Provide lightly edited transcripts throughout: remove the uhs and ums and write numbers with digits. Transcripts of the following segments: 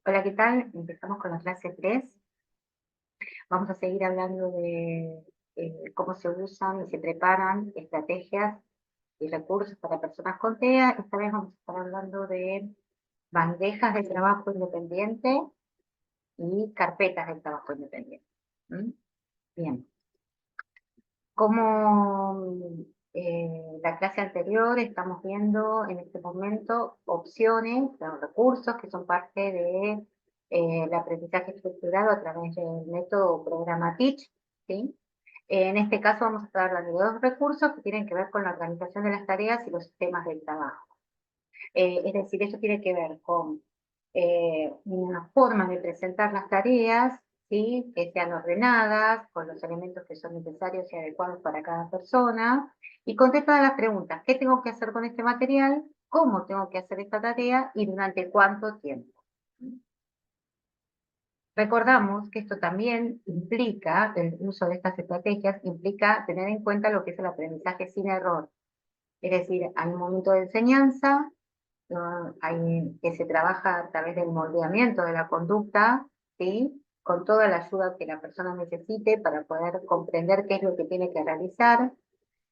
Hola, ¿qué tal? Empezamos con la clase 3. Vamos a seguir hablando de cómo se usan y se preparan estrategias y recursos para personas con TEA. Esta vez vamos a estar hablando de bandejas de trabajo independiente y carpetas de trabajo independiente. ¿Mm? Bien. Como la clase anterior, estamos viendo en este momento opciones, recursos que son parte de el aprendizaje estructurado a través del método Programa Teach, ¿sí? En este caso vamos a estar hablando de dos recursos que tienen que ver con la organización de las tareas y los sistemas de trabajo. Es decir, esto tiene que ver con una forma de presentar las tareas, ¿sí? Que sean ordenadas, con los elementos que son necesarios y adecuados para cada persona, y contesta las preguntas: ¿qué tengo que hacer con este material? ¿Cómo tengo que hacer esta tarea? ¿Y durante cuánto tiempo? Recordamos que esto también implica, el uso de estas estrategias implica tener en cuenta lo que es el aprendizaje sin error. Es decir, hay un momento de enseñanza, que se trabaja a través del moldeamiento de la conducta, ¿sí? Con toda la ayuda que la persona necesite para poder comprender qué es lo que tiene que realizar.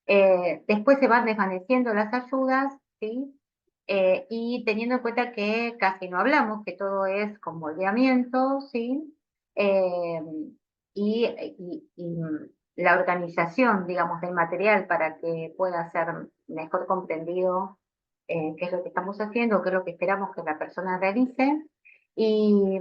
Después se van desvaneciendo las ayudas, ¿sí? Y teniendo en cuenta que casi no hablamos, que todo es con moldeamiento, ¿sí? Eh, y la organización, digamos, del material para que pueda ser mejor comprendido qué es lo que estamos haciendo, qué es lo que esperamos que la persona realice. Y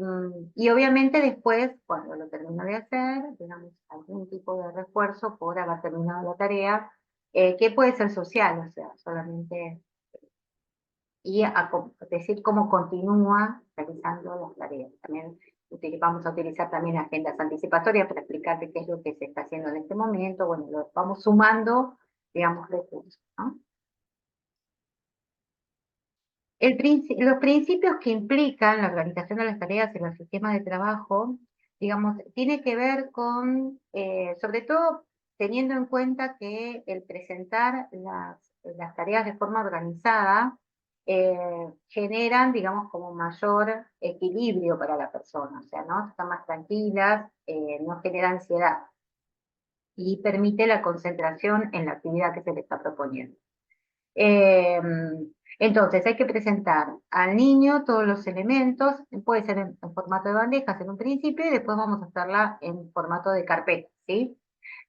obviamente después, cuando lo termino de hacer, digamos, algún tipo de refuerzo por haber terminado la tarea, que puede ser social, o sea, solamente, decir cómo continúa realizando las tareas. También vamos a utilizar también agendas anticipatorias para explicarte qué es lo que se está haciendo en este momento. Bueno, lo vamos sumando, digamos, recursos, ¿no? Los principios que implican la organización de las tareas en los sistemas de trabajo, digamos, tiene que ver con, sobre todo, teniendo en cuenta que el presentar las tareas de forma organizada generan, digamos, como mayor equilibrio para la persona, o sea, ¿no? Están más tranquilas, no genera ansiedad y permite la concentración en la actividad que se le está proponiendo. Eh, entonces hay que presentar al niño todos los elementos, puede ser en formato de bandejas en un principio y después vamos a hacerla en formato de carpeta, ¿sí?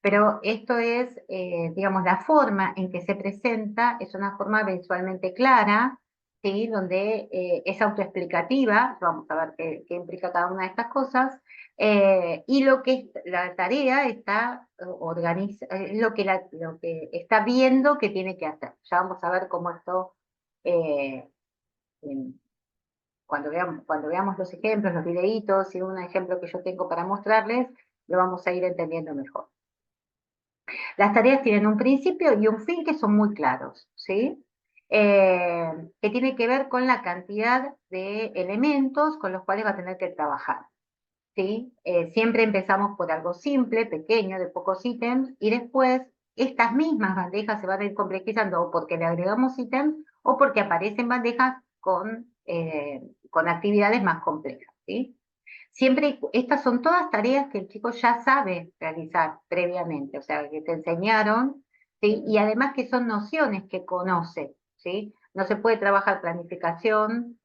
Pero esto es, digamos, la forma en que se presenta es una forma visualmente clara, ¿sí? Donde es autoexplicativa, vamos a ver qué implica cada una de estas cosas, y lo que la tarea está lo que está viendo que tiene que hacer. Ya vamos a ver cómo esto, eh, en- cuando veamos los ejemplos, los videitos y un ejemplo que yo tengo para mostrarles, lo vamos a ir entendiendo mejor. Las tareas tienen un principio y un fin que son muy claros, ¿sí? Que tiene que ver con la cantidad de elementos con los cuales va a tener que trabajar, ¿sí? Siempre empezamos por algo simple, pequeño, de pocos ítems, y después estas mismas bandejas se van a ir complejizando o porque le agregamos ítems o porque aparecen bandejas con actividades más complejas, ¿sí? Siempre, estas son todas tareas que el chico ya sabe realizar previamente, o sea, que te enseñaron, ¿sí? Y además que son nociones que conoce, ¿sí? No se puede trabajar clasificación,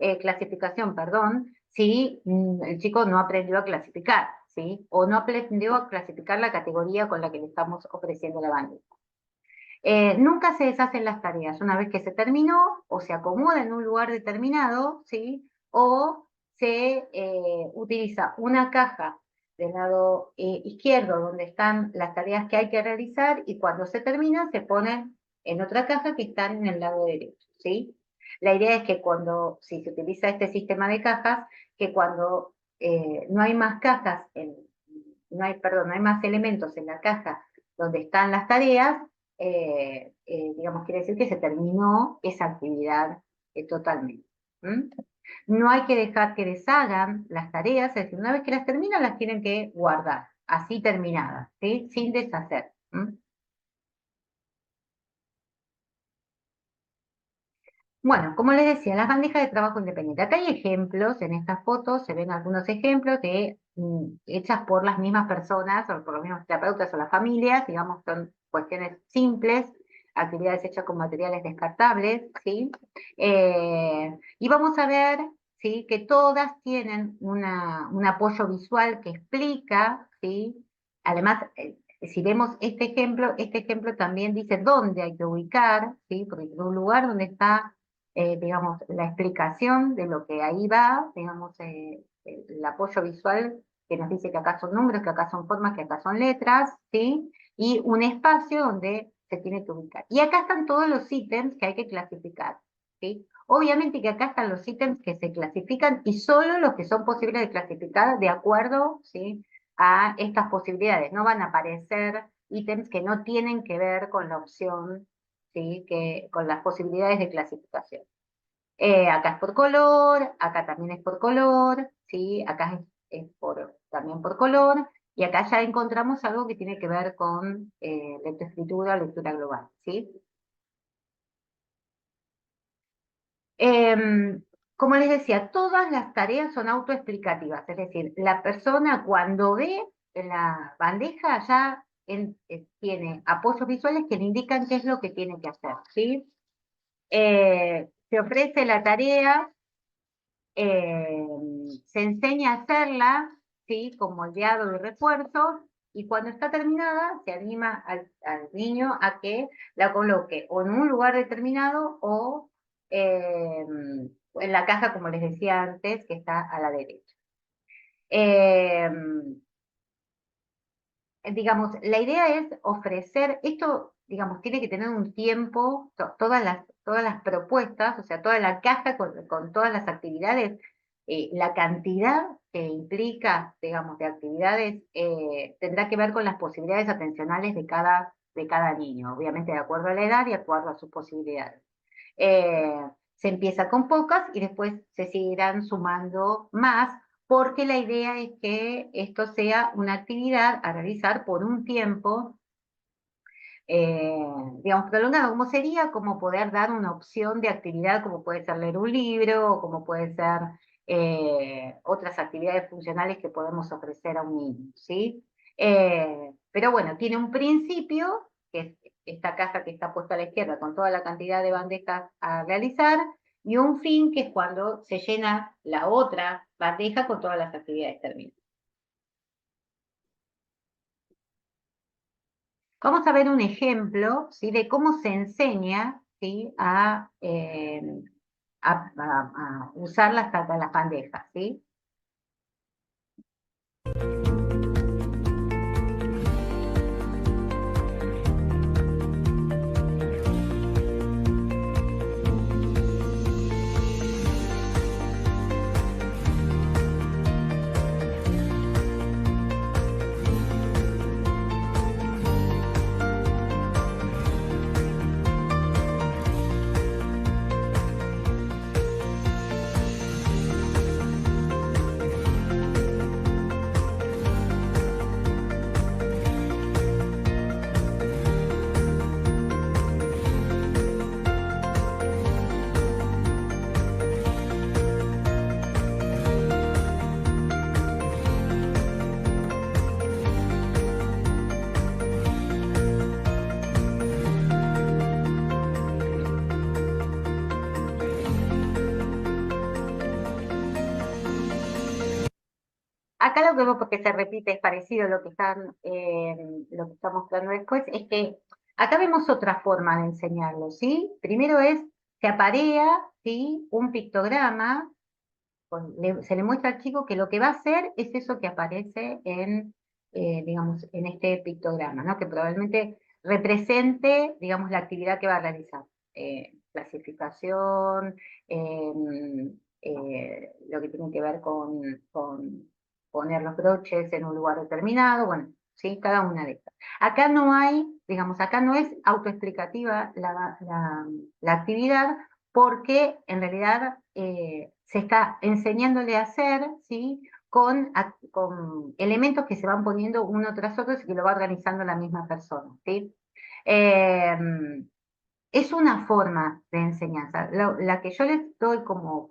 perdón, si el chico no aprendió a clasificar, ¿sí? O no aprendió a clasificar la categoría con la que le estamos ofreciendo la bandeja. Nunca se deshacen las tareas una vez que se terminó o se acomoda en un lugar determinado, ¿sí? O se utiliza una caja del lado izquierdo donde están las tareas que hay que realizar y cuando se termina se ponen en otra caja que están en el lado derecho, ¿sí? La idea es que si se utiliza este sistema de cajas, que cuando no hay más cajas, no hay más elementos en la caja donde están las tareas, digamos, quiere decir que se terminó esa actividad totalmente. ¿Mm? No hay que dejar que deshagan las tareas, es decir, una vez que las terminan, las tienen que guardar, así terminadas, ¿sí? Sin deshacer. ¿Mm? Bueno, como les decía, las bandejas de trabajo independiente. Acá hay ejemplos, en estas fotos se ven algunos ejemplos de hechas por las mismas personas, o por los mismos terapeutas o las familias, digamos, son cuestiones simples, actividades hechas con materiales descartables, ¿sí? Y vamos a ver, ¿sí? Que todas tienen un apoyo visual que explica, ¿sí? Además, si vemos este ejemplo también dice dónde hay que ubicar, ¿sí? Porque es un lugar donde está digamos, la explicación de lo que ahí va, digamos, el apoyo visual que nos dice que acá son números, que acá son formas, que acá son letras, ¿sí? Y un espacio donde se tiene que ubicar. Y acá están todos los ítems que hay que clasificar, ¿sí? Obviamente que acá están los ítems que se clasifican y solo los que son posibles de clasificar de acuerdo, ¿sí? A estas posibilidades. No van a aparecer ítems que no tienen que ver con la opción, ¿sí? Con las posibilidades de clasificación. Acá es por color, acá también es por color, ¿sí? Acá también por color, y acá ya encontramos algo que tiene que ver con lectoescritura, lectura global, ¿sí? Como les decía, todas las tareas son autoexplicativas, es decir, la persona cuando ve la bandeja ya tiene apoyos visuales que le indican qué es lo que tiene que hacer, ¿sí? Se ofrece la tarea, eh, se enseña a hacerla, ¿sí? Con moldeado y refuerzos, y cuando está terminada se anima al niño a que la coloque o en un lugar determinado o en la caja, como les decía antes, que está a la derecha. Eh, digamos, la idea es ofrecer, esto, digamos, tiene que tener un tiempo, todas las propuestas, o sea, toda la caja con todas las actividades, la cantidad que implica, digamos, de actividades, tendrá que ver con las posibilidades atencionales de cada niño, obviamente de acuerdo a la edad y de acuerdo a sus posibilidades. Eh, Se empieza con pocas y después se seguirán sumando más, porque la idea es que esto sea una actividad a realizar por un tiempo, eh, digamos, prolongado, como sería como poder dar una opción de actividad, como puede ser leer un libro, o como puede ser otras actividades funcionales que podemos ofrecer a un niño, ¿sí? Pero bueno, tiene un principio, que es esta caja que está puesta a la izquierda con toda la cantidad de bandejas a realizar, y un fin, que es cuando se llena la otra bandeja con todas las actividades terminadas. Vamos a ver un ejemplo, ¿sí? De cómo se enseña, ¿sí? A usar las bandejas, ¿sí? Acá lo que vemos, porque se repite, es parecido a lo que está mostrando después, es que acá vemos otra forma de enseñarlo, ¿sí? Primero se aparea, ¿sí? Un pictograma, se le muestra al chico que lo que va a hacer es eso que aparece digamos, en este pictograma, ¿no? Que probablemente represente, digamos, la actividad que va a realizar. Clasificación, lo que tiene que ver con poner los broches en un lugar determinado, bueno, ¿sí? Cada una de estas. Acá no hay, digamos, acá no es autoexplicativa la actividad, porque en realidad se está enseñándole a hacer, ¿sí? Con elementos que se van poniendo uno tras otro y que lo va organizando la misma persona, ¿sí? Eh, es una forma de enseñanza. La que yo les doy como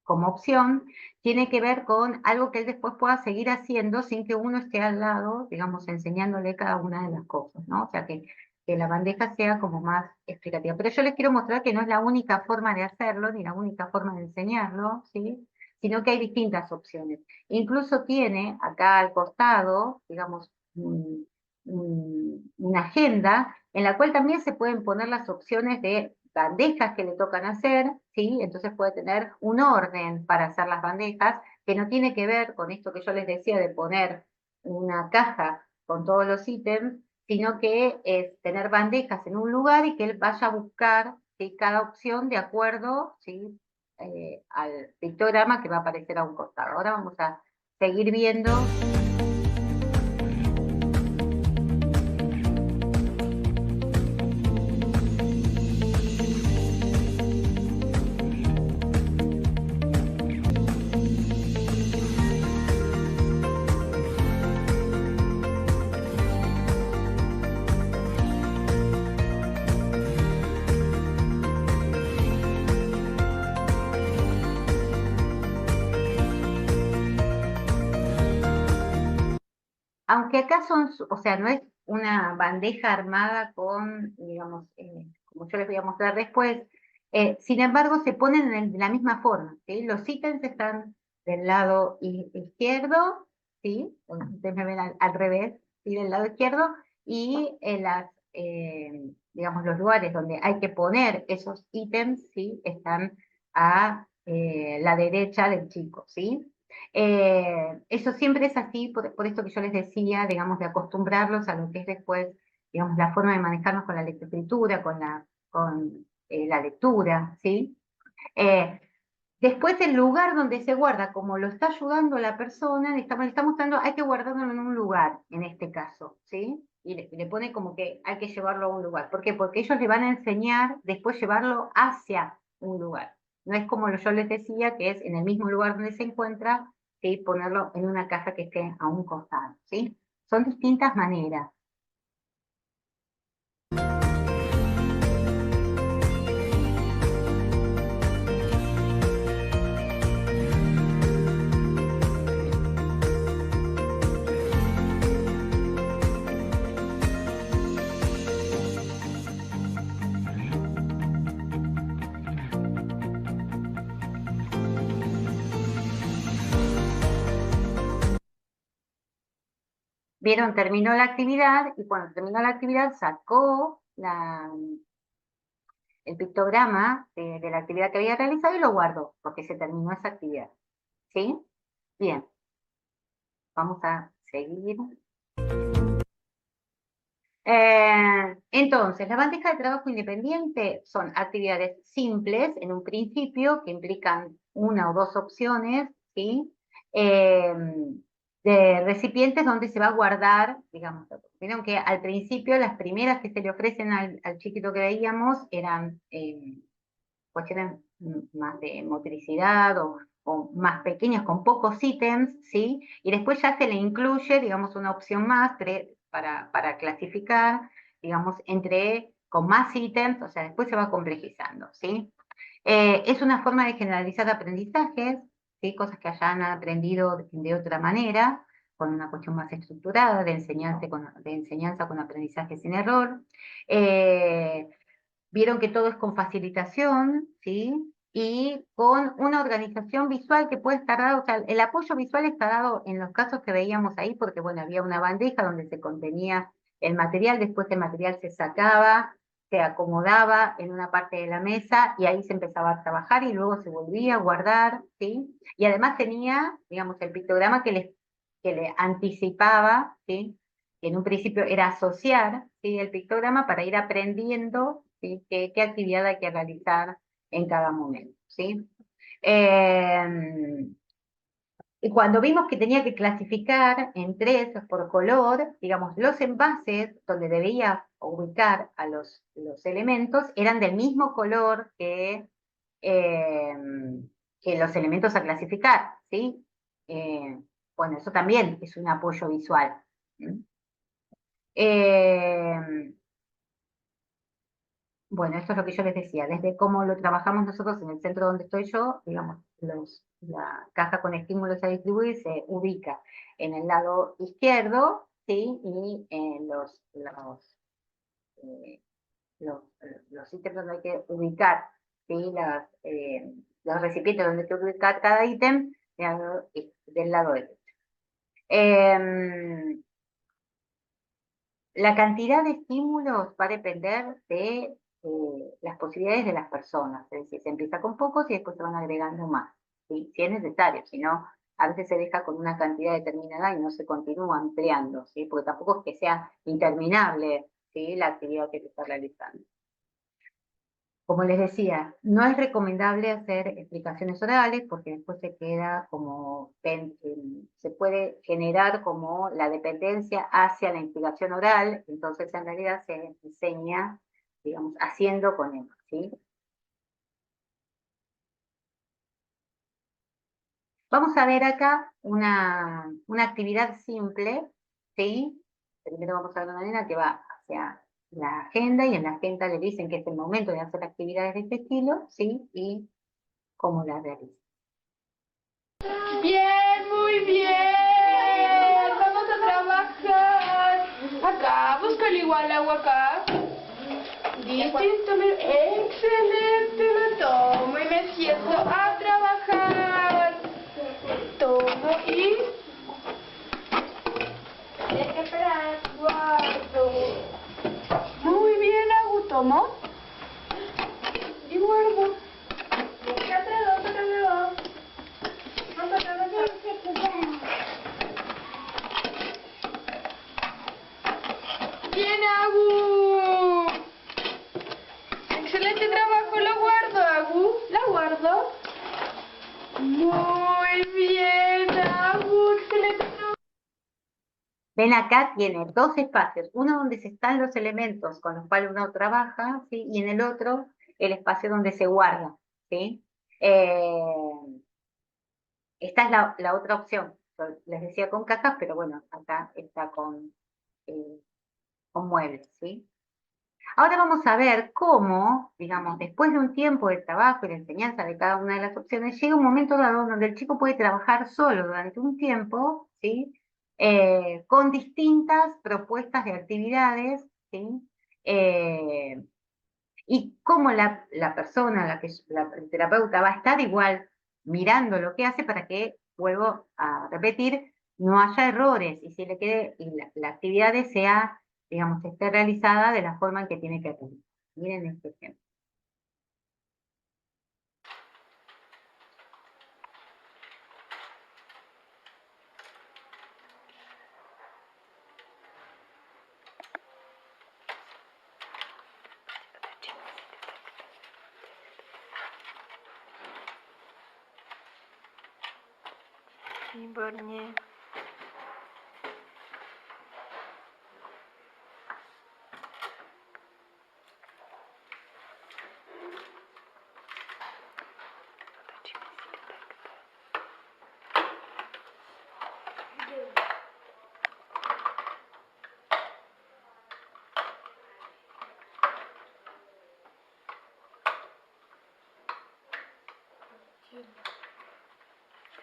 opción tiene que ver con algo que él después pueda seguir haciendo sin que uno esté al lado, digamos, enseñándole cada una de las cosas, ¿no? O sea, que la bandeja sea como más explicativa. Pero yo les quiero mostrar que no es la única forma de hacerlo, ni la única forma de enseñarlo, ¿sí? Sino que hay distintas opciones. Incluso tiene acá al costado, digamos, una agenda en la cual también se pueden poner las opciones de bandejas que le tocan hacer, ¿sí? Entonces puede tener un orden para hacer las bandejas, que no tiene que ver con esto que yo les decía de poner una caja con todos los ítems, sino que es tener bandejas en un lugar y que él vaya a buscar, ¿sí? Cada opción de acuerdo, ¿sí? Al pictograma que va a aparecer a un costado. Ahora vamos a seguir viendo. Aunque acá son, o sea, no es una bandeja armada con, digamos, como yo les voy a mostrar después, sin embargo se ponen de la misma forma, ¿sí? Los ítems están del lado izquierdo, ¿sí? Ustedes me ven al revés, ¿sí? Del lado izquierdo, y digamos, los lugares donde hay que poner esos ítems, ¿sí? Están a la derecha del chico, ¿sí? Eso siempre es así, por esto que yo les decía, digamos, de acostumbrarlos a lo que es después, digamos, la forma de manejarnos con la lectoescritura, con la lectura, ¿sí? Eh, Después el lugar donde se guarda, como lo está ayudando la persona, le estamos dando, hay que guardarlo en un lugar, en este caso, ¿sí? Y le pone como que hay que llevarlo a un lugar. ¿Por qué? Porque ellos le van a enseñar después llevarlo hacia un lugar. No es como yo les decía, que es en el mismo lugar donde se encuentra, ¿sí? Ponerlo en una caja que esté a un costado, ¿sí? Son distintas maneras. Vieron, terminó la actividad y cuando terminó la actividad sacó el pictograma de la actividad que había realizado y lo guardo, porque se terminó esa actividad. ¿Sí? Bien, vamos a seguir. Entonces, la bandeja de trabajo independiente son actividades simples en un principio que implican una o dos opciones, ¿sí? Eh, de recipientes donde se va a guardar, digamos, vieron que al principio las primeras que se le ofrecen al chiquito que veíamos eran cuestiones más de motricidad o más pequeñas, con pocos ítems, ¿sí? Y después ya se le incluye, digamos, una opción más para clasificar, digamos, con más ítems, o sea, después se va complejizando, ¿sí? Es una forma de generalizar aprendizajes, ¿sí? Cosas que hayan aprendido de otra manera, con una cuestión más estructurada de enseñanza con aprendizaje sin error. Vieron que todo es con facilitación, ¿sí? Y con una organización visual que puede estar dado, o sea, el apoyo visual está dado en los casos que veíamos ahí, porque bueno, había una bandeja donde se contenía el material, después el material se sacaba, se acomodaba en una parte de la mesa y ahí se empezaba a trabajar y luego se volvía a guardar, ¿sí? Y además tenía, digamos, el pictograma que le anticipaba, ¿sí? Que en un principio era asociar, ¿sí? El pictograma para ir aprendiendo, ¿sí? qué actividad hay que realizar en cada momento, ¿sí? Eh, y cuando vimos que tenía que clasificar en tres por color, digamos, los envases donde debía ubicar a los elementos eran del mismo color eh, que los elementos a clasificar, ¿sí? Bueno, eso también es un apoyo visual. ¿Mm? Eh, Bueno, esto es lo que yo les decía, desde cómo lo trabajamos nosotros en el centro donde estoy yo, digamos, la caja con estímulos a distribuir se ubica en el lado izquierdo, ¿sí? Y eh, los, los ítems donde hay que ubicar, ¿sí? Los recipientes donde hay que ubicar cada ítem del lado derecho. La cantidad de estímulos va a depender de las posibilidades de las personas, es decir, se empieza con pocos y después se van agregando más, ¿sí? Si es necesario, si no, a veces se deja con una cantidad determinada y no se continúa ampliando, ¿sí? Porque tampoco es que sea interminable, ¿sí? La actividad que se está realizando. Como les decía, no es recomendable hacer explicaciones orales porque después se queda como, se puede generar como la dependencia hacia la explicación oral, entonces en realidad se enseña, digamos, haciendo con él, ¿sí? Vamos a ver acá una actividad simple, ¿sí? Primero vamos a ver una nena que va hacia la agenda y en la agenda le dicen que es el momento de hacer actividades de este estilo, ¿sí? Y cómo la realiza. Bien, muy bien. Vamos a trabajar. Acá, busca el igual agua acá. Listo, excelente, lo tomo y me siento a trabajar. Tomo y... Tienes que esperar. Guardo. Muy bien, Agu, tomo. Y guardo. Sácate dos, sácate dos. Vamos a trabajar. Bien, Agu. Excelente trabajo, lo guardo, Agu. Lo guardo. Muy bien, Agu. Excelente trabajo. Ven acá, tiene dos espacios, uno donde se están los elementos con los cuales uno trabaja, ¿sí? Y en el otro, el espacio donde se guarda, ¿sí? Esta es la otra opción. Yo les decía con cajas, pero bueno, acá está eh, con muebles, ¿sí? Ahora vamos a ver cómo, digamos, después de un tiempo de trabajo y de enseñanza de cada una de las opciones, llega un momento dado donde el chico puede trabajar solo durante un tiempo, ¿sí? Con distintas propuestas de actividades, ¿sí? Eh, y cómo la persona, el terapeuta va a estar igual mirando lo que hace para que, vuelvo a repetir, no haya errores y si le quede, y la actividad sea, digamos, esté realizada de la forma en que tiene que hacerlo. Miren este ejemplo. Výborně.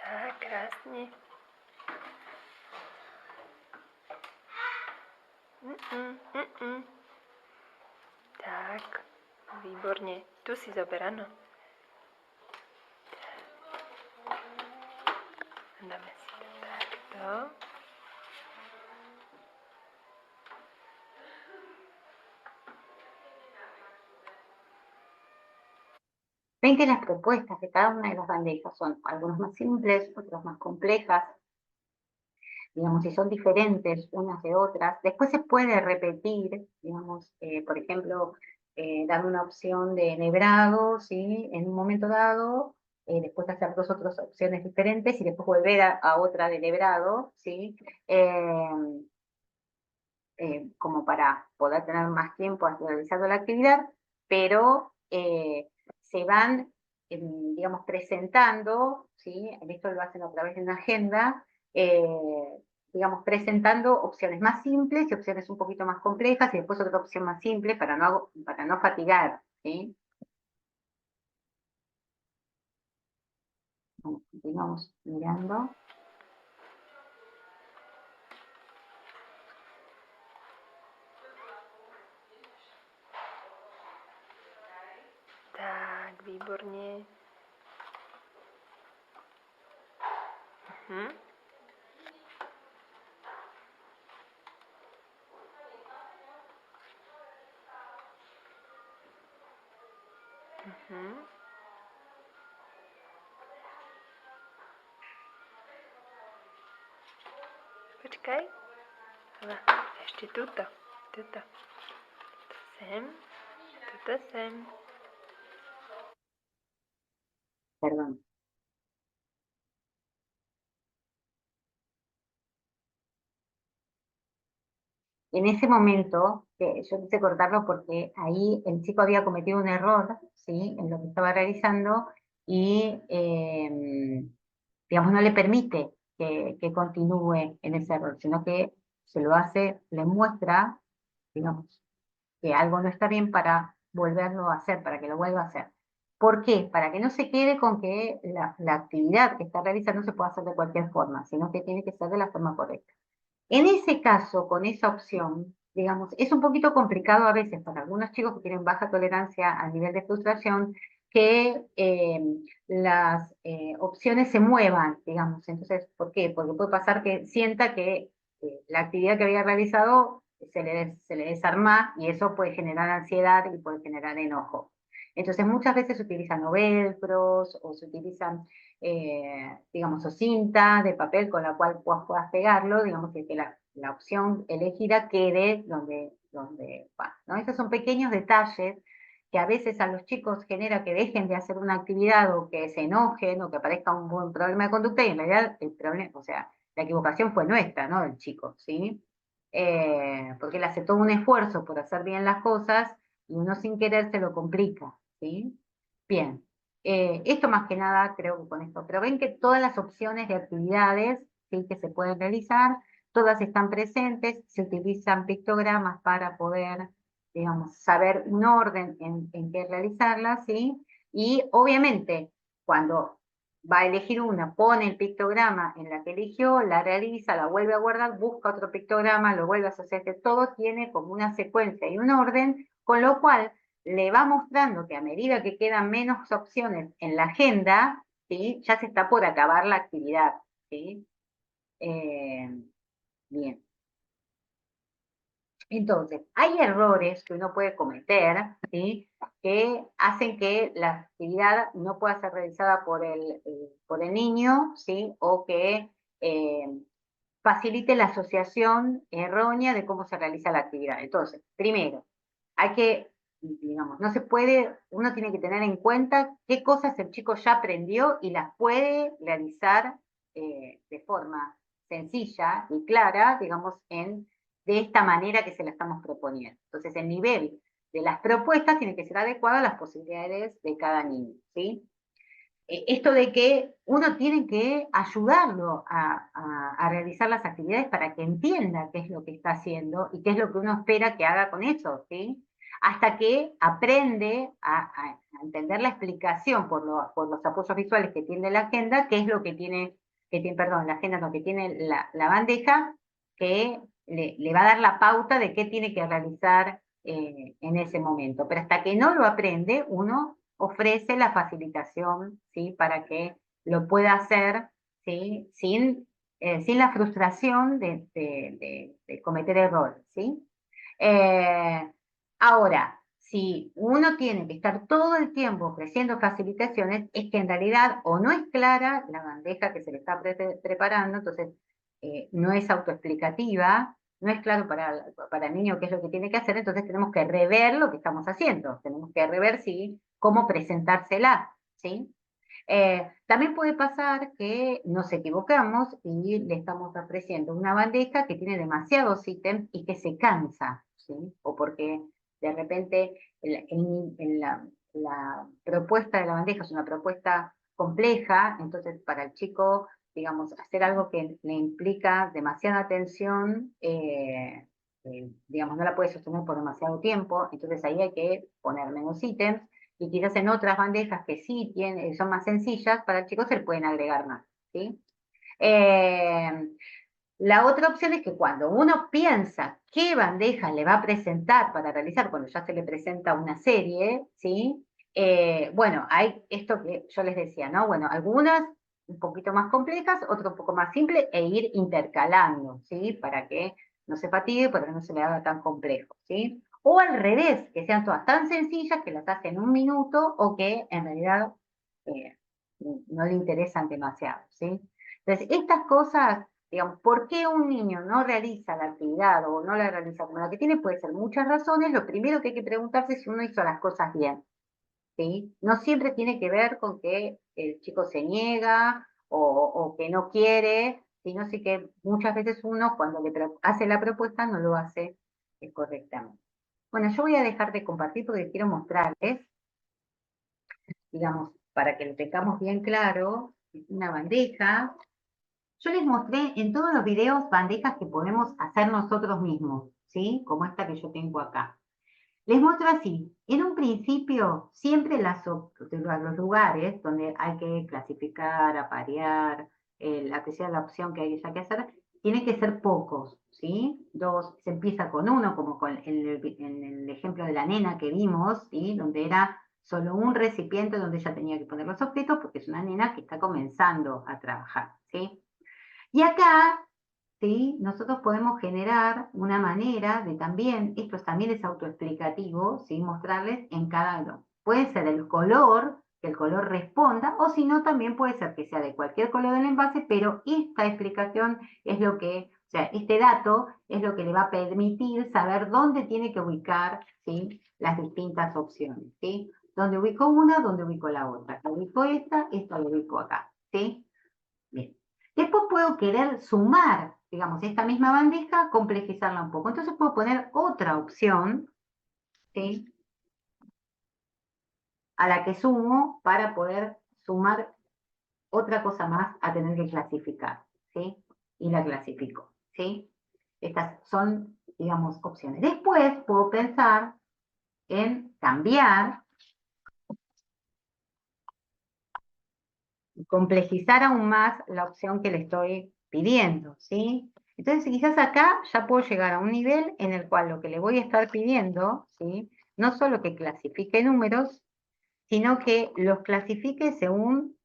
Tak, krásně. Tak, výborně. Tu si zober, ano. Dáme si to takto. Ven que las propuestas de cada una de las bandejas son algunas más simples, otras más complejas, digamos, si son diferentes unas de otras. Después se puede repetir, digamos, por ejemplo, dar una opción de enhebrado, ¿sí? En un momento dado, después hacer dos otras opciones diferentes y después volver a otra de enhebrado, ¿sí? Como para poder tener más tiempo realizando la actividad, pero se van, digamos, presentando, ¿sí? Esto lo hacen a través de una agenda, digamos, presentando opciones más simples y opciones un poquito más complejas, y después otra opción más simple para no fatigar, ¿sí? Bueno, continuamos mirando. Tak, výborně. Mhm. Mhm. Počkej. Hele, ještě tuto. Tuto. Tuto sem. Tuto sem. Perdón. En ese momento, yo quise cortarlo porque ahí el chico había cometido un error, ¿sí? En lo que estaba realizando y, digamos, no le permite que continúe en ese error, sino que se lo hace, le muestra, digamos, que algo no está bien para volverlo a hacer, para que lo vuelva a hacer. ¿Por qué? Para que no se quede con que la actividad que está realizando se pueda hacer de cualquier forma, sino que tiene que ser de la forma correcta. En ese caso, con esa opción, digamos, es un poquito complicado a veces para algunos chicos que tienen baja tolerancia a nivel de frustración, que las opciones se muevan, digamos. Entonces, ¿por qué? Porque puede pasar que sienta que la actividad que había realizado se le desarma, y eso puede generar ansiedad y puede generar enojo. Entonces, muchas veces se utilizan o velcros o se utilizan digamos, o cinta de papel con la cual puedas pegarlo, digamos, que la opción elegida quede donde va, ¿no? Esos son pequeños detalles que a veces a los chicos genera que dejen de hacer una actividad o que se enojen o que aparezca un buen problema de conducta, y en realidad el problema, o sea, la equivocación fue nuestra, ¿no? Del chico, ¿sí? Porque él hace todo un esfuerzo por hacer bien las cosas y uno sin querer se lo complica, ¿sí? Bien. Esto más que nada creo que con esto, pero ven que todas las opciones de actividades, ¿sí?, que se pueden realizar, todas están presentes, se utilizan pictogramas para poder, digamos, saber un orden en qué realizarlas, ¿sí? Y obviamente, cuando va a elegir una, pone el pictograma en la que eligió, la realiza, la vuelve a guardar, busca otro pictograma, lo vuelve a hacer, todo tiene como una secuencia y un orden, con lo cual le va mostrando que a medida que quedan menos opciones en la agenda, ¿sí?, ya se está por acabar la actividad, ¿sí? Eh, bien. Entonces, hay errores que uno puede cometer, ¿sí?, que hacen que la actividad no pueda ser realizada por el niño, ¿sí?, o que facilite la asociación errónea de cómo se realiza la actividad. Entonces, primero, hay que, digamos, no se puede, uno tiene que tener en cuenta qué cosas el chico ya aprendió y las puede realizar de forma sencilla y clara, digamos, de esta manera que se la estamos proponiendo. Entonces, el nivel de las propuestas tiene que ser adecuado a las posibilidades de cada niño, ¿sí? Esto de que uno tiene que ayudarlo a realizar las actividades para que entienda qué es lo que está haciendo y qué es lo que uno espera que haga con eso, ¿sí? Hasta que aprende a entender la explicación por los apoyos visuales que tiene la agenda, qué es lo perdón, la agenda no, que tiene la bandeja, que le va a dar la pauta de qué tiene que realizar en ese momento. Pero hasta que no lo aprende, uno ofrece la facilitación, ¿sí?, para que lo pueda hacer, ¿sí?, sin la frustración de cometer errores, ¿sí? Ahora, si uno tiene que estar todo el tiempo ofreciendo facilitaciones, es que en realidad o no es clara la bandeja que se le está preparando, entonces no es autoexplicativa, no es claro para el niño qué es lo que tiene que hacer, entonces tenemos que rever lo que estamos haciendo, tenemos que rever cómo presentársela, ¿sí? También puede pasar que nos equivocamos y le estamos ofreciendo una bandeja que tiene demasiados ítems y que se cansa, ¿sí? O porque de repente la propuesta de la bandeja es una propuesta compleja, entonces para el chico digamos, hacer algo que le implica demasiada atención, digamos, no la puede sostener por demasiado tiempo, entonces ahí hay que poner menos ítems, y quizás en otras bandejas que sí tienen, son más sencillas, para el chico se le pueden agregar más, ¿sí? Eh, la otra opción es que cuando uno piensa qué bandeja le va a presentar para realizar, cuando ya se le presenta una serie, ¿sí? Bueno, hay esto que yo les decía, ¿no? Bueno, algunas un poquito más complejas, otras un poco más simples, e ir intercalando, ¿sí? Para que no se fatigue, para que no se le haga tan complejo, ¿sí? O al revés, que sean todas tan sencillas que las hace en un minuto o que en realidad eh, no le interesan demasiado, ¿sí? Entonces, estas cosas, digamos, ¿por qué un niño no realiza la actividad o no la realiza como la que tiene? Puede ser muchas razones. Lo primero que hay que preguntarse es si uno hizo las cosas bien, ¿sí? No siempre tiene que ver con que el chico se niega o que no quiere, sino sí que muchas veces uno cuando hace la propuesta no lo hace correctamente. Bueno, yo voy a dejar de compartir porque quiero mostrarles, digamos, para que lo tengamos bien claro, una bandeja. Yo les mostré en todos los videos bandejas que podemos hacer nosotros mismos, ¿sí? Como esta que yo tengo acá. Les muestro así. En un principio, siempre los lugares donde hay que clasificar, aparear, la que sea la opción que haya que hacer, tienen que ser pocos, ¿sí? Dos, se empieza con uno, como en el ejemplo de la nena que vimos, ¿sí? Donde era solo un recipiente donde ella tenía que poner los objetos, porque es una nena que está comenzando a trabajar, ¿sí? Y acá, ¿sí? Nosotros podemos generar una manera de también, esto también es autoexplicativo, ¿sí? Mostrarles en cada uno. Puede ser el color, que el color responda, o si no, también puede ser que sea de cualquier color del envase, pero esta explicación es lo que, o sea, este dato es lo que le va a permitir saber dónde tiene que ubicar, ¿sí? Las distintas opciones, ¿sí? Dónde ubico una, dónde ubico la otra. Acá ubico esta lo ubico acá, ¿sí? Bien. Después puedo querer sumar, digamos, esta misma bandeja, complejizarla un poco. Entonces puedo poner otra opción, ¿sí? A la que sumo para poder sumar otra cosa más a tener que clasificar, ¿sí? Y la clasifico, ¿sí? Estas son, digamos, opciones. Después puedo pensar en cambiar, complejizar aún más la opción que le estoy pidiendo, ¿sí? Entonces, quizás acá ya puedo llegar a un nivel en el cual lo que le voy a estar pidiendo, ¿sí? No solo que clasifique números, sino que los clasifique según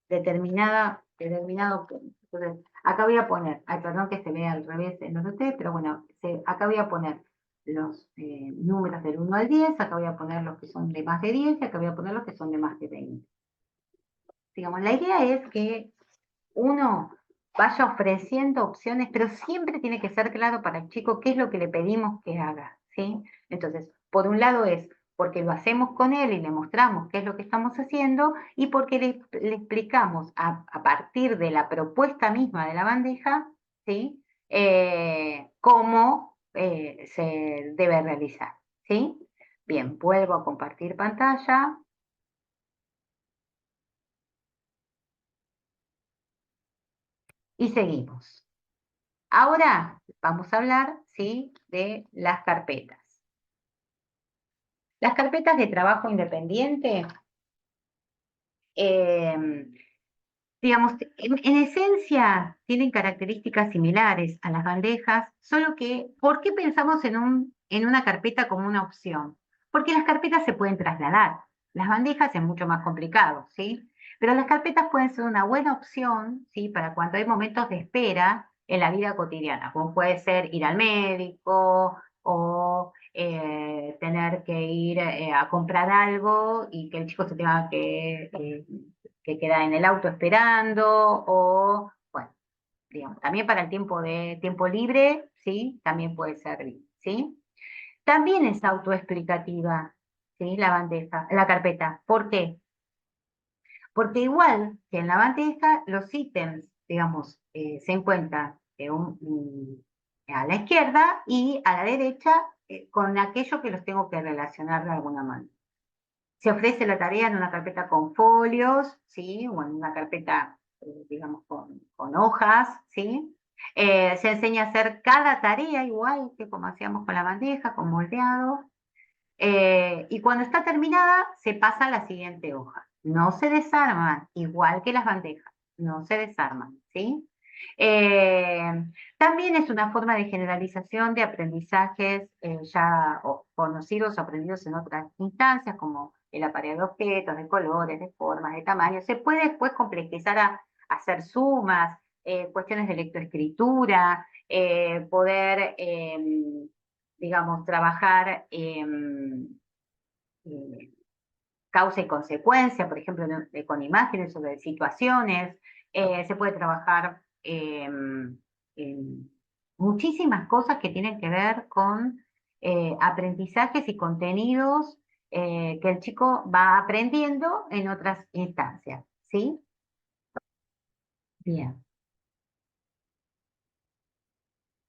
determinado punto. Entonces, acá voy a poner, ay, perdón que se vea al revés en los de ustedes, pero bueno, acá voy a poner los números del 1 al 10, acá voy a poner los que son de más de 10 y acá voy a poner los que son de más de 20. Digamos, la idea es que uno vaya ofreciendo opciones, pero siempre tiene que ser claro para el chico qué es lo que le pedimos que haga, ¿sí? Entonces, por un lado es porque lo hacemos con él y le mostramos qué es lo que estamos haciendo y porque le explicamos a partir de la propuesta misma de la bandeja, ¿sí? Cómo se debe realizar, ¿sí? Bien, vuelvo a compartir pantalla. Y seguimos. Ahora vamos a hablar, ¿sí? De las carpetas. Las carpetas de trabajo independiente, eh, digamos, en esencia tienen características similares a las bandejas, solo que, ¿por qué pensamos en una carpeta como una opción? Porque las carpetas se pueden trasladar. Las bandejas es mucho más complicado, ¿sí? Pero las carpetas pueden ser una buena opción, ¿sí? Para cuando hay momentos de espera en la vida cotidiana, como puede ser ir al médico o tener que ir a comprar algo y que el chico se tenga que queda en el auto esperando, o, bueno, digamos, también para el tiempo libre, ¿sí? También puede servir, ¿sí? También es autoexplicativa, ¿sí? La bandeja, la carpeta. ¿Por qué? Porque igual que en la bandeja, los ítems, digamos, se encuentran a la izquierda y a la derecha con aquello que los tengo que relacionar de alguna manera. Se ofrece la tarea en una carpeta con folios, ¿sí? O en una carpeta digamos, con hojas, ¿sí? Se enseña a hacer cada tarea igual que como hacíamos con la bandeja, con moldeado. Y cuando está terminada, se pasa a la siguiente hoja. No se desarman, igual que las bandejas, no se desarman, ¿sí? Eh, También es una forma de generalización de aprendizajes ya conocidos o aprendidos en otras instancias, como el apareo de objetos, de colores, de formas, de tamaños. Se puede después complejizar a hacer sumas, cuestiones de lectoescritura, poder digamos, trabajar causa y consecuencia, por ejemplo, con imágenes o de situaciones. Se puede trabajar en muchísimas cosas que tienen que ver con aprendizajes y contenidos que el chico va aprendiendo en otras instancias, ¿sí? Bien.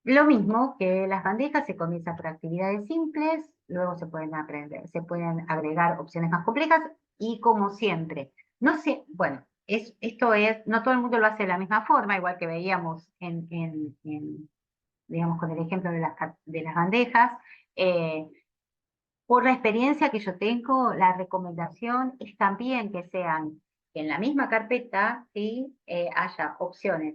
Lo mismo que las bandejas, se comienza por actividades simples, luego se pueden aprender, se pueden agregar opciones más complejas y como siempre, no sé, bueno, esto es, no todo el mundo lo hace de la misma forma, igual que veíamos digamos, con el ejemplo de las bandejas. eh, por la experiencia que yo tengo, la recomendación es también que sean, que en la misma carpeta, ¿sí? Haya opciones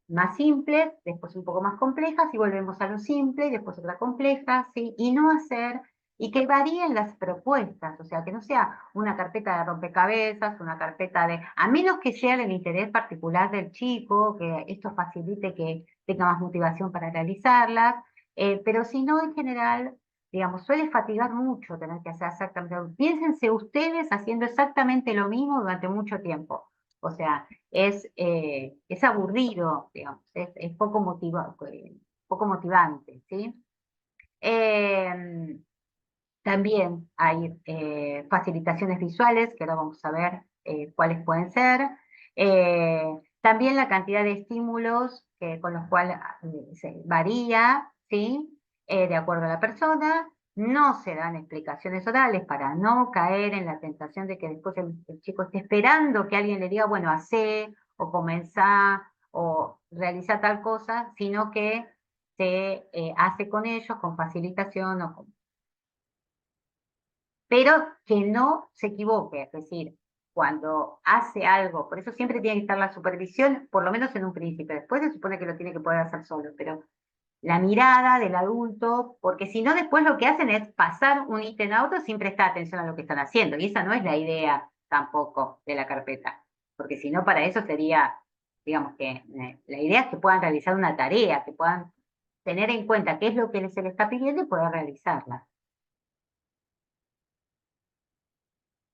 más simples, después un poco más complejas, y volvemos a lo simple, y después otra compleja, ¿sí? Y no hacer, y que varíen las propuestas, o sea, que no sea una carpeta de rompecabezas, una carpeta de, a menos que sea del interés particular del chico, que esto facilite que tenga más motivación para realizarlas, pero si no, en general, digamos, suele fatigar mucho tener que hacer exactamente lo mismo. Piénsense ustedes haciendo exactamente lo mismo durante mucho tiempo. O sea, es aburrido, digamos, es poco motivante, ¿sí? Eh, También hay facilitaciones visuales, que ahora vamos a ver cuáles pueden ser. También la cantidad de estímulos con los cuales se varía, ¿sí? De acuerdo a la persona. No se dan explicaciones orales para no caer en la tentación de que después el chico esté esperando que alguien le diga, bueno, hacé, o comenzá, o realiza tal cosa, sino que se hace con ellos, con facilitación o con, pero que no se equivoque, es decir, cuando hace algo, por eso siempre tiene que estar la supervisión, por lo menos en un principio, después se supone que lo tiene que poder hacer solo, pero la mirada del adulto, porque si no después lo que hacen es pasar un ítem a otro sin prestar atención a lo que están haciendo, y esa no es la idea tampoco de la carpeta, porque si no para eso sería, digamos que la idea es que puedan realizar una tarea, que puedan tener en cuenta qué es lo que se les está pidiendo y poder realizarla.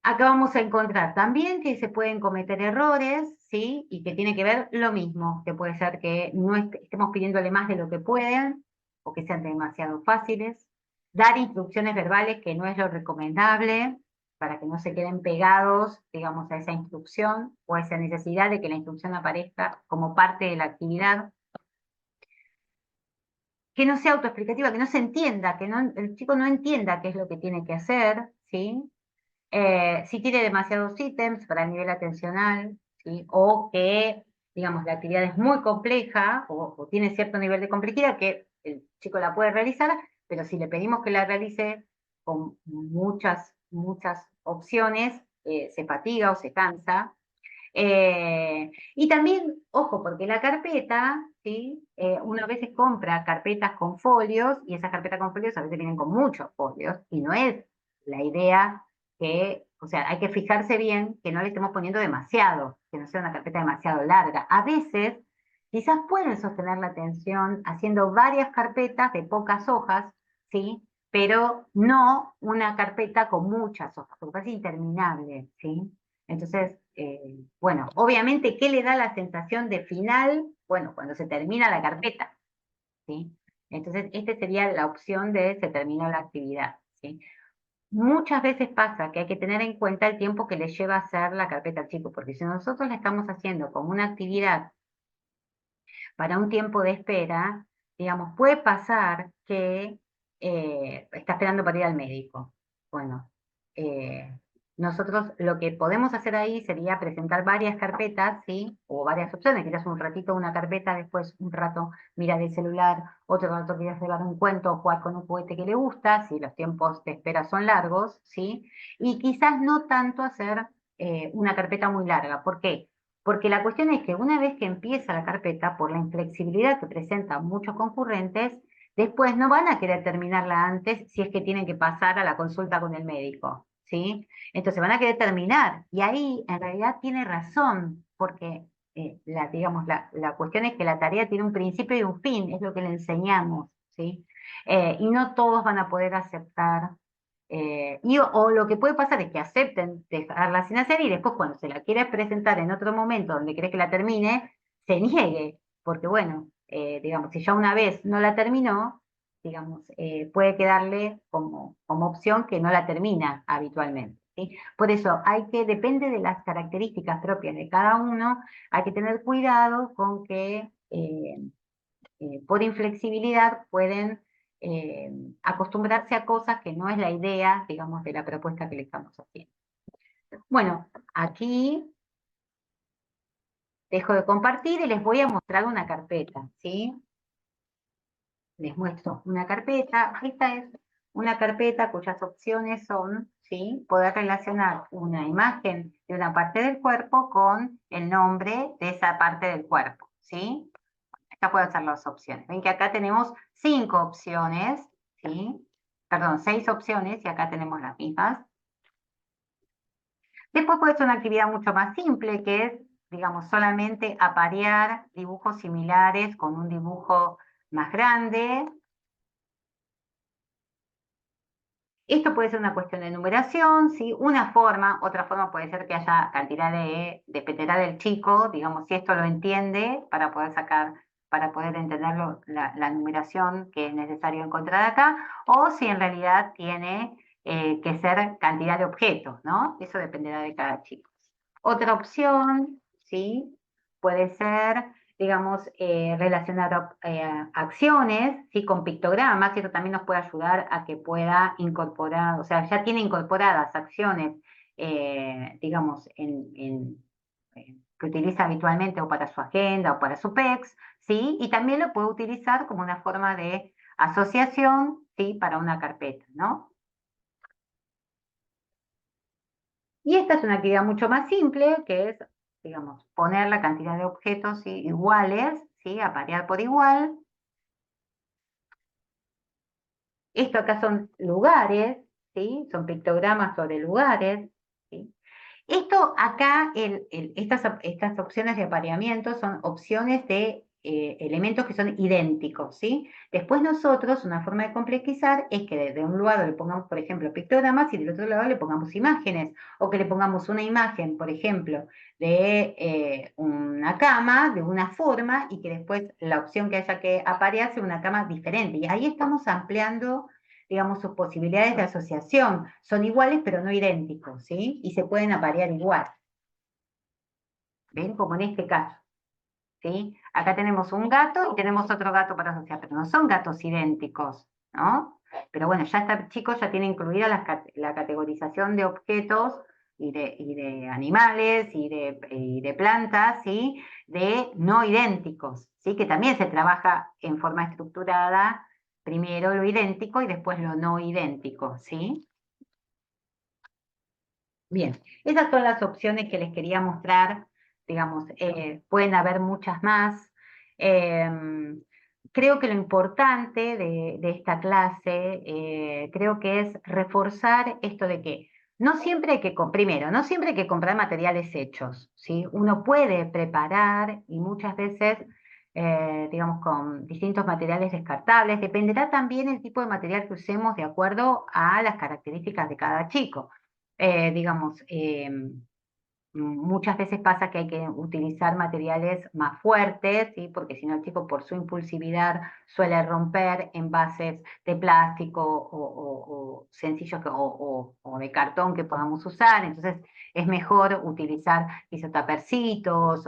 Acá vamos a encontrar también que se pueden cometer errores, ¿sí? Y que tiene que ver lo mismo, que puede ser que no estemos pidiéndole más de lo que pueden, o que sean demasiado fáciles. Dar instrucciones verbales, que no es lo recomendable, para que no se queden pegados, digamos, a esa instrucción, o a esa necesidad de que la instrucción aparezca como parte de la actividad. Que no sea autoexplicativa, que no se entienda, que no, el chico no entienda qué es lo que tiene que hacer, ¿sí? Si tiene demasiados ítems para el nivel atencional, ¿sí? O que, digamos, la actividad es muy compleja o tiene cierto nivel de complejidad que el chico la puede realizar, pero si le pedimos que la realice con muchas opciones, se fatiga o se cansa. Y también, ojo, porque la carpeta, ¿sí? Uno a veces compra carpetas con folios y esas carpetas con folios a veces vienen con muchos folios y no es la idea que, o sea, hay que fijarse bien que no le estemos poniendo demasiado, que no sea una carpeta demasiado larga. A veces, quizás pueden sostener la atención haciendo varias carpetas de pocas hojas, ¿sí? Pero no una carpeta con muchas hojas, porque es interminable, ¿sí? Entonces, bueno, obviamente, ¿qué le da la sensación de final? Bueno, cuando se termina la carpeta, ¿sí? Entonces, esta sería la opción de se terminó la actividad, ¿sí? Muchas veces pasa que hay que tener en cuenta el tiempo que le lleva a hacer la carpeta al chico, porque si nosotros la estamos haciendo como una actividad para un tiempo de espera, digamos, puede pasar que está esperando para ir al médico. Bueno, eh, nosotros lo que podemos hacer ahí sería presentar varias carpetas, ¿sí? O varias opciones, quizás un ratito una carpeta, después un rato mirar el celular, otro rato quizás llevar un cuento o jugar con un juguete que le gusta, si los tiempos de espera son largos, ¿sí? Y quizás no tanto hacer una carpeta muy larga. ¿Por qué? Porque la cuestión es que una vez que empieza la carpeta, por la inflexibilidad que presentan muchos concurrentes, después no van a querer terminarla antes si es que tienen que pasar a la consulta con el médico, ¿sí? Entonces van a querer terminar. Y ahí en realidad tiene razón, porque digamos, la cuestión es que la tarea tiene un principio y un fin, es lo que le enseñamos, ¿sí? Y no todos van a poder aceptar. O lo que puede pasar es que acepten dejarla sin hacer y después cuando se la quiere presentar en otro momento donde cree que la termine, se niegue, porque bueno, digamos, si ya una vez no la terminó, digamos, puede quedarle como opción que no la termina habitualmente, ¿sí? Por eso depende de las características propias de cada uno, hay que tener cuidado con que por inflexibilidad pueden eh, acostumbrarse a cosas que no es la idea, digamos, de la propuesta que le estamos haciendo. Bueno, aquí dejo de compartir y les voy a mostrar una carpeta, ¿sí? Les muestro una carpeta. Esta es una carpeta cuyas opciones son, ¿sí? Poder relacionar una imagen de una parte del cuerpo con el nombre de esa parte del cuerpo, ¿sí? Acá puedo hacer las opciones. Ven que acá tenemos 5 opciones, ¿sí? Perdón, 6 opciones y acá tenemos las mismas. Después puede ser una actividad mucho más simple, que es, digamos, solamente aparear dibujos similares con un dibujo más grande. Esto puede ser una cuestión de numeración, ¿sí? Una forma, otra forma puede ser que haya cantidad dependerá del chico, digamos, si esto lo entiende para poder para poder entender la numeración que es necesario encontrar acá, o si en realidad tiene que ser cantidad de objetos, ¿no? Eso dependerá de cada chico. Otra opción, ¿sí? Puede ser, digamos, relacionar acciones, ¿sí? Con pictogramas, y esto también nos puede ayudar a que pueda incorporar, o sea, ya tiene incorporadas acciones, digamos, que utiliza habitualmente o para su agenda o para su PEX, ¿sí? Y también lo puede utilizar como una forma de asociación, ¿sí? Para una carpeta, ¿no? Y esta es una actividad mucho más simple, que es, digamos, poner la cantidad de objetos, ¿sí? Iguales, ¿sí? Aparear por igual. Esto acá son lugares, ¿sí? Son pictogramas sobre lugares, ¿sí? Esto acá, estas opciones de apareamiento son opciones de elementos que son idénticos, ¿sí? Después nosotros, una forma de complejizar es que de un lado le pongamos, por ejemplo, pictogramas y del otro lado le pongamos imágenes, o que le pongamos una imagen, por ejemplo, de una cama de una forma y que después la opción que haya que aparear sea una cama diferente. Y ahí estamos ampliando, digamos, sus posibilidades de asociación. Son iguales pero no idénticos, ¿sí? Y se pueden aparear igual. ¿Ven? Como en este caso, ¿sí? Acá tenemos un gato y tenemos otro gato para asociar, pero no son gatos idénticos, ¿no? Pero bueno, ya está, chicos, ya tiene incluida la categorización de objetos y de animales y de plantas, ¿sí? De no idénticos, ¿sí? Que también se trabaja en forma estructurada, primero lo idéntico y después lo no idéntico, ¿sí? Bien, esas son las opciones que les quería mostrar. Digamos, pueden haber muchas más. Creo que lo importante de esta clase, creo que es reforzar esto de que no siempre hay que, primero, no siempre hay que comprar materiales hechos, ¿sí? Uno puede preparar y muchas veces, digamos, con distintos materiales descartables. Dependerá también el tipo de material que usemos de acuerdo a las características de cada chico. Digamos, muchas veces pasa que hay que utilizar materiales más fuertes, ¿sí? Porque si no el chico por su impulsividad suele romper envases de plástico o sencillos o de cartón que podamos usar, entonces es mejor utilizar isotapercitos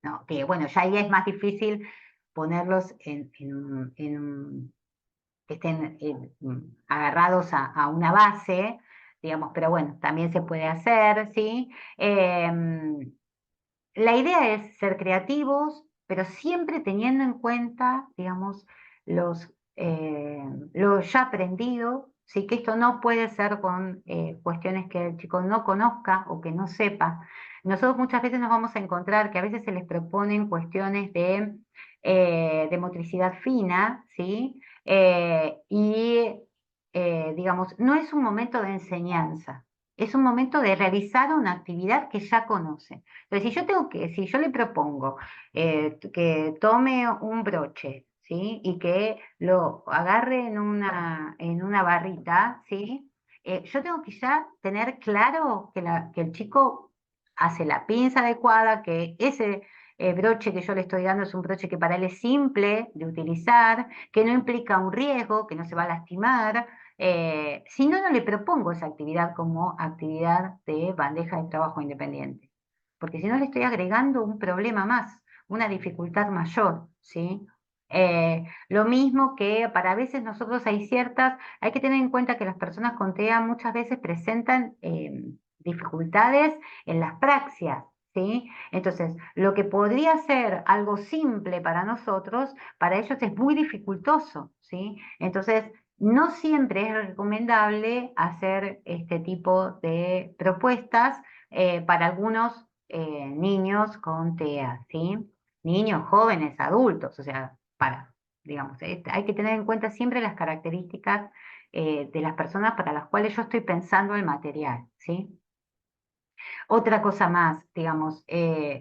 no, que bueno, ya ahí es más difícil ponerlos que estén agarrados a una base, digamos, pero bueno, también se puede hacer, ¿sí? La idea es ser creativos, pero siempre teniendo en cuenta, digamos, los, lo ya aprendido, ¿sí? Que esto no puede ser con cuestiones que el chico no conozca o que no sepa. Nosotros muchas veces nos vamos a encontrar que a veces se les proponen cuestiones de motricidad fina, ¿sí? Digamos, no es un momento de enseñanza, es un momento de realizar una actividad que ya conoce. Entonces, si yo le propongo que tome un broche, ¿sí? Y que lo agarre en una barrita, ¿sí? Yo tengo que ya tener claro que el chico hace la pinza adecuada, que ese broche que yo le estoy dando es un broche que para él es simple de utilizar, que no implica un riesgo, que no se va a lastimar. Si no, no le propongo esa actividad como actividad de bandeja de trabajo independiente, porque si no le estoy agregando un problema más, una dificultad mayor, ¿sí? Lo mismo que para a veces nosotros hay que tener en cuenta que las personas con TEA muchas veces presentan dificultades en las praxias, ¿sí? Entonces, lo que podría ser algo simple para nosotros, para ellos es muy dificultoso, ¿sí? Entonces, no siempre es recomendable hacer este tipo de propuestas para algunos niños con TEA, ¿sí? Niños, jóvenes, adultos, o sea, digamos, hay que tener en cuenta siempre las características de las personas para las cuales yo estoy pensando el material, ¿sí? Otra cosa más, digamos,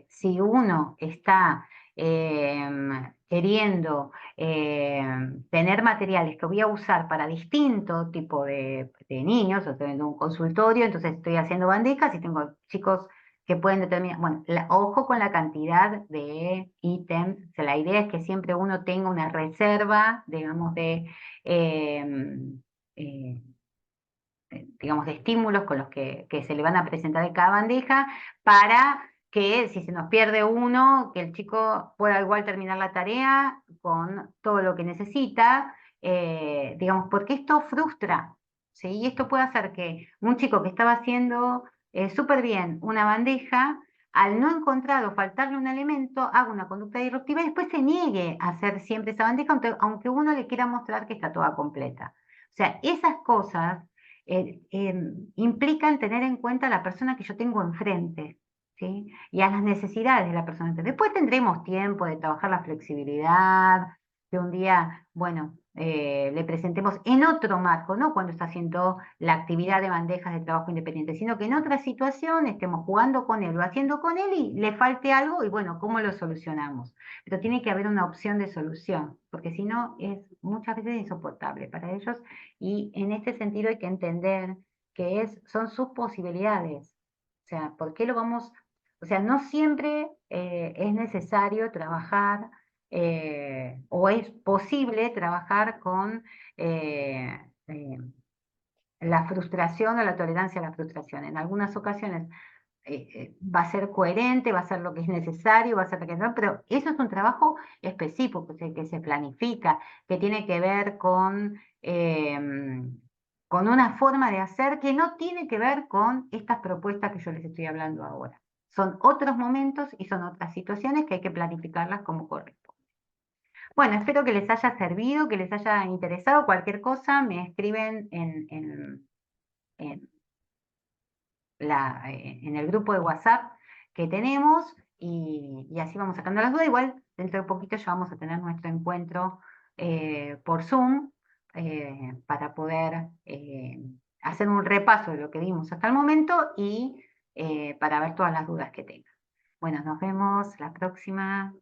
si uno está queriendo tener materiales que voy a usar para distinto tipo de niños, o tengo un consultorio, entonces estoy haciendo bandejas y tengo chicos que pueden determinar, bueno, ojo con la cantidad de ítems, o sea, la idea es que siempre uno tenga una reserva, digamos, em, eh, digamos, de estímulos con los que se le van a presentar en cada bandeja para que si se nos pierde uno, que el chico pueda igual terminar la tarea con todo lo que necesita, digamos, porque esto frustra, ¿sí? Y esto puede hacer que un chico que estaba haciendo súper bien una bandeja, al no encontrar o faltarle un elemento, haga una conducta disruptiva y después se niegue a hacer siempre esa bandeja, aunque uno le quiera mostrar que está toda completa. O sea, esas cosas implican tener en cuenta a la persona que yo tengo enfrente, ¿sí? Y a las necesidades de la persona. Después tendremos tiempo de trabajar la flexibilidad, que un día, bueno, le presentemos en otro marco, no cuando está haciendo la actividad de bandejas de trabajo independiente, sino que en otra situación estemos jugando con él o haciendo con él y le falte algo y bueno, ¿cómo lo solucionamos? Pero tiene que haber una opción de solución, porque si no es muchas veces insoportable para ellos y en este sentido hay que entender que son sus posibilidades. O sea, ¿por qué lo vamos? O sea, no siempre es necesario trabajar o es posible trabajar con eh, eh, la frustración o la tolerancia a la frustración. En algunas ocasiones va a ser coherente, va a ser lo que es necesario, va a ser lo que no, pero eso es un trabajo específico que se planifica, que tiene que ver con una forma de hacer que no tiene que ver con estas propuestas que yo les estoy hablando ahora. Son otros momentos y son otras situaciones que hay que planificarlas como corresponde. Bueno, espero que les haya servido, que les haya interesado. Cualquier cosa me escriben en en el grupo de WhatsApp que tenemos y así vamos sacando las dudas. Igual dentro de poquito ya vamos a tener nuestro encuentro por Zoom para poder hacer un repaso de lo que vimos hasta el momento y para ver todas las dudas que tengan. Bueno, nos vemos la próxima.